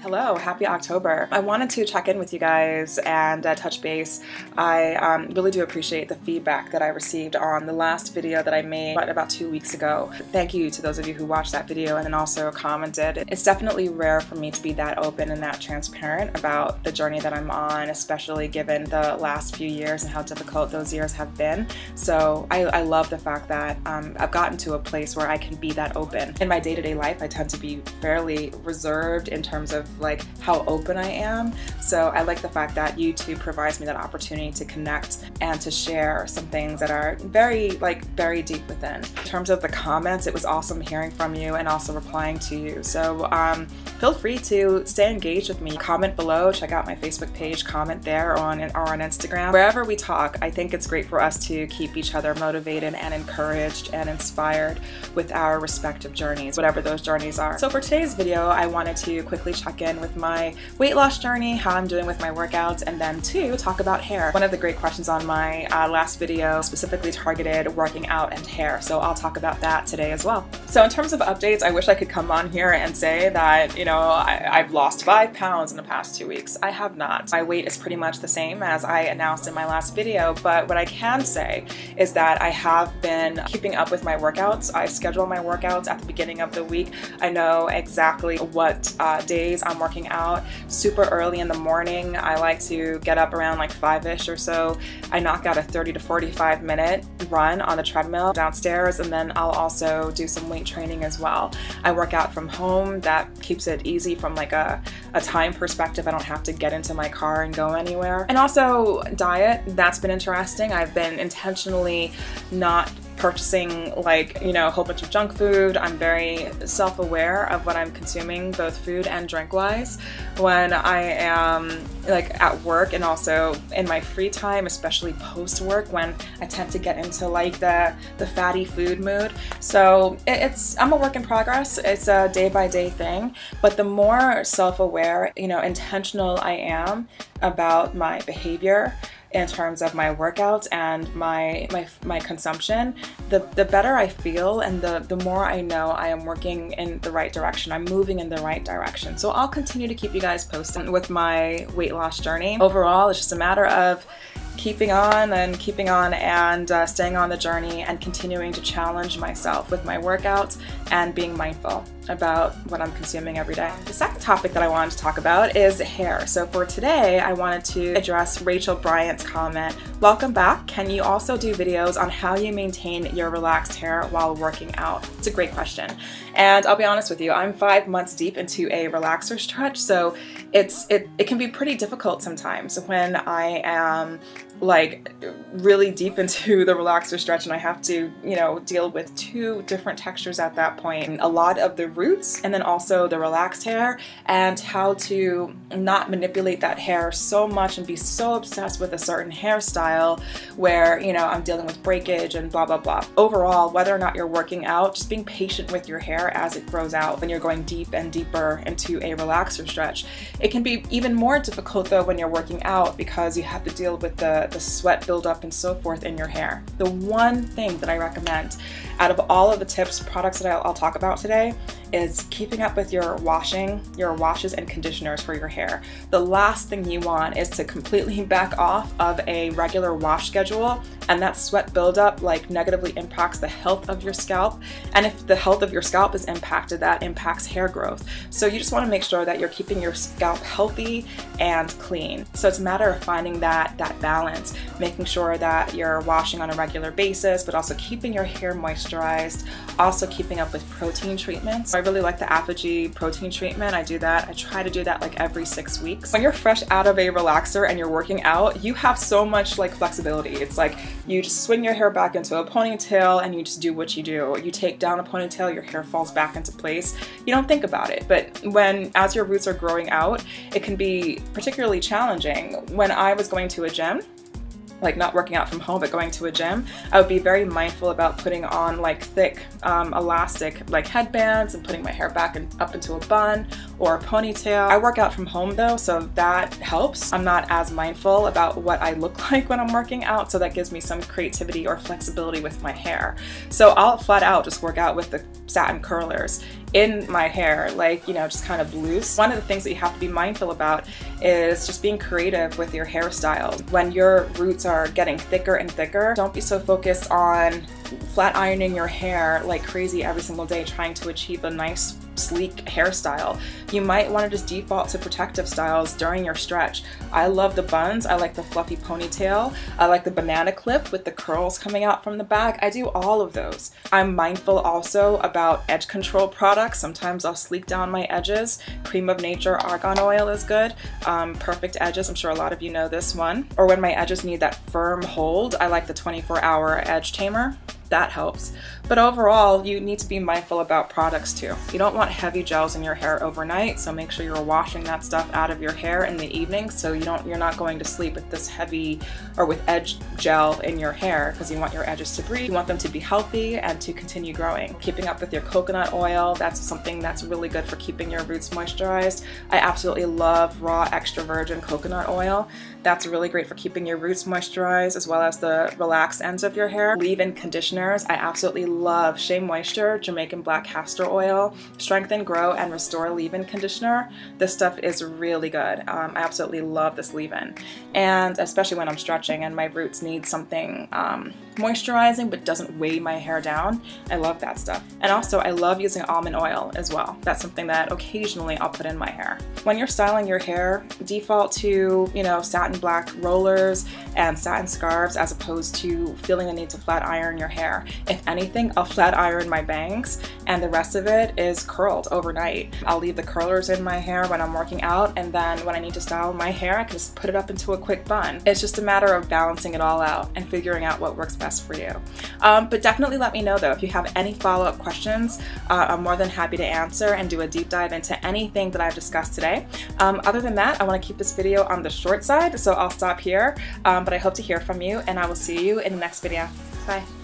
Hello, happy October. I wanted to check in with you guys and touch base. I really do appreciate the feedback that I received on the last video that I made about 2 weeks ago. Thank you to those of you who watched that video and then also commented. It's definitely rare for me to be that open and that transparent about the journey that I'm on, especially given the last few years and how difficult those years have been. So I love the fact that I've gotten to a place where I can be that open. In my day-to-day life, I tend to be fairly reserved in terms of like how open I am. So I like the fact that YouTube provides me that opportunity to connect and to share some things that are very deep within. In terms of the comments, it was awesome hearing from you and also replying to you. So feel free to stay engaged with me. Comment below, check out my Facebook page, comment there or on Instagram. Wherever we talk, I think it's great for us to keep each other motivated and encouraged and inspired with our respective journeys, whatever those journeys are. So for today's video, I wanted to quickly check in with my weight loss journey, how I'm doing with my workouts, and then two, talk about hair. One of the great questions on my last video specifically targeted working out and hair, so I'll talk about that today as well. So in terms of updates, I wish I could come on here and say that, you know, I've lost 5 pounds in the past 2 weeks. I have not. My weight is pretty much the same as I announced in my last video, but what I can say is that I have been keeping up with my workouts. I schedule my workouts at the beginning of the week. I know exactly what days I'm working out super early in the morning. I like to get up around like 5-ish or so. I knock out a 30 to 45 minute run on the treadmill downstairs, and then I'll also do some weight training as well. I work out from home. That keeps it easy from like a time perspective. I don't have to get into my car and go anywhere. And also diet, that's been interesting. I've been intentionally not purchasing like, you know, a whole bunch of junk food. I'm very self-aware of what I'm consuming, both food and drink wise, when I am like at work and also in my free time, especially post work when I tend to get into like the fatty food mood. So I'm a work in progress. It's a day-by-day thing, but the more self-aware, you know, intentional I am about my behavior in terms of my workouts and my consumption, the better I feel, and the more I know I am working in the right direction. I'm moving in the right direction. So I'll continue to keep you guys posted with my weight loss journey. Overall, it's just a matter of keeping on and staying on the journey and continuing to challenge myself with my workouts and being mindful about what I'm consuming every day. The second topic that I wanted to talk about is hair. So for today, I wanted to address Rachel Bryant's comment. Welcome back. Can you also do videos on how you maintain your relaxed hair while working out? It's a great question. And I'll be honest with you, I'm 5 months deep into a relaxer stretch, so it can be pretty difficult sometimes when I am like really deep into the relaxer stretch and I have to, you know, deal with 2 different textures at that point. A lot of the roots and then also the relaxed hair, and how to not manipulate that hair so much and be so obsessed with a certain hairstyle where, you know, I'm dealing with breakage and blah blah blah. Overall, whether or not you're working out, just being patient with your hair as it grows out when you're going deep and deeper into a relaxer stretch. It can be even more difficult though when you're working out because you have to deal with the sweat buildup and so forth in your hair. The one thing that I recommend out of all of the tips, products that I'll talk about today, is keeping up with your washes and conditioners for your hair. The last thing you want is to completely back off of a regular wash schedule, and that sweat buildup like negatively impacts the health of your scalp. And if the health of your scalp is impacted, that impacts hair growth. So you just want to make sure that you're keeping your scalp healthy and clean. So it's a matter of finding that balance, making sure that you're washing on a regular basis, but also keeping your hair moisturized, also keeping up with protein treatments. I really like the Apogee protein treatment. I do that. I try to do that like every 6 weeks. When you're fresh out of a relaxer and you're working out, you have so much like flexibility. It's like you just swing your hair back into a ponytail and you just do what you do. You take down a ponytail, your hair falls back into place. You don't think about it. But as your roots are growing out, it can be particularly challenging. When I was going to a gym, like not working out from home but going to a gym, I would be very mindful about putting on like thick elastic like headbands and putting my hair back and up into a bun or a ponytail. I work out from home though, so that helps. I'm not as mindful about what I look like when I'm working out, so that gives me some creativity or flexibility with my hair. So I'll flat out just work out with the satin curlers in my hair, like, you know, just kind of loose. One of the things that you have to be mindful about is just being creative with your hairstyle. When your roots are getting thicker and thicker, don't be so focused on flat ironing your hair like crazy every single day trying to achieve a nice sleek hairstyle. You might want to just default to protective styles during your stretch. I love the buns. I like the fluffy ponytail. I like the banana clip with the curls coming out from the back. I do all of those. I'm mindful also about edge control products. Sometimes I'll sleek down my edges. Cream of Nature argan oil is good. Perfect Edges, I'm sure a lot of you know this one. Or when my edges need that firm hold, I like the 24-hour edge tamer. That helps. But overall, you need to be mindful about products too. You don't want heavy gels in your hair overnight, so make sure you're washing that stuff out of your hair in the evening so you're not going to sleep with this heavy or with edge gel in your hair, because you want your edges to breathe. You want them to be healthy and to continue growing. Keeping up with your coconut oil, that's something that's really good for keeping your roots moisturized. I absolutely love raw extra virgin coconut oil. That's really great for keeping your roots moisturized as well as the relaxed ends of your hair. Leave-in conditioners. I absolutely love Shea Moisture Jamaican Black Castor Oil, Strengthen, Grow, and Restore Leave-In Conditioner. This stuff is really good. I absolutely love this leave-in. And especially when I'm stretching and my roots need something moisturizing but doesn't weigh my hair down, I love that stuff. And also I love using almond oil as well. That's something that occasionally I'll put in my hair. When you're styling your hair, default to, you know, satin black rollers and satin scarves as opposed to feeling the need to flat iron your hair. If anything, I'll flat iron my bangs and the rest of it is curled overnight. I'll leave the curlers in my hair when I'm working out, and then when I need to style my hair, I can just put it up into a quick bun. It's just a matter of balancing it all out and figuring out what works best for you. But definitely let me know though if you have any follow-up questions. I'm more than happy to answer and do a deep dive into anything that I've discussed today. Other than that, I want to keep this video on the short side, so I'll stop here. But I hope to hear from you, and I will see you in the next video. Bye.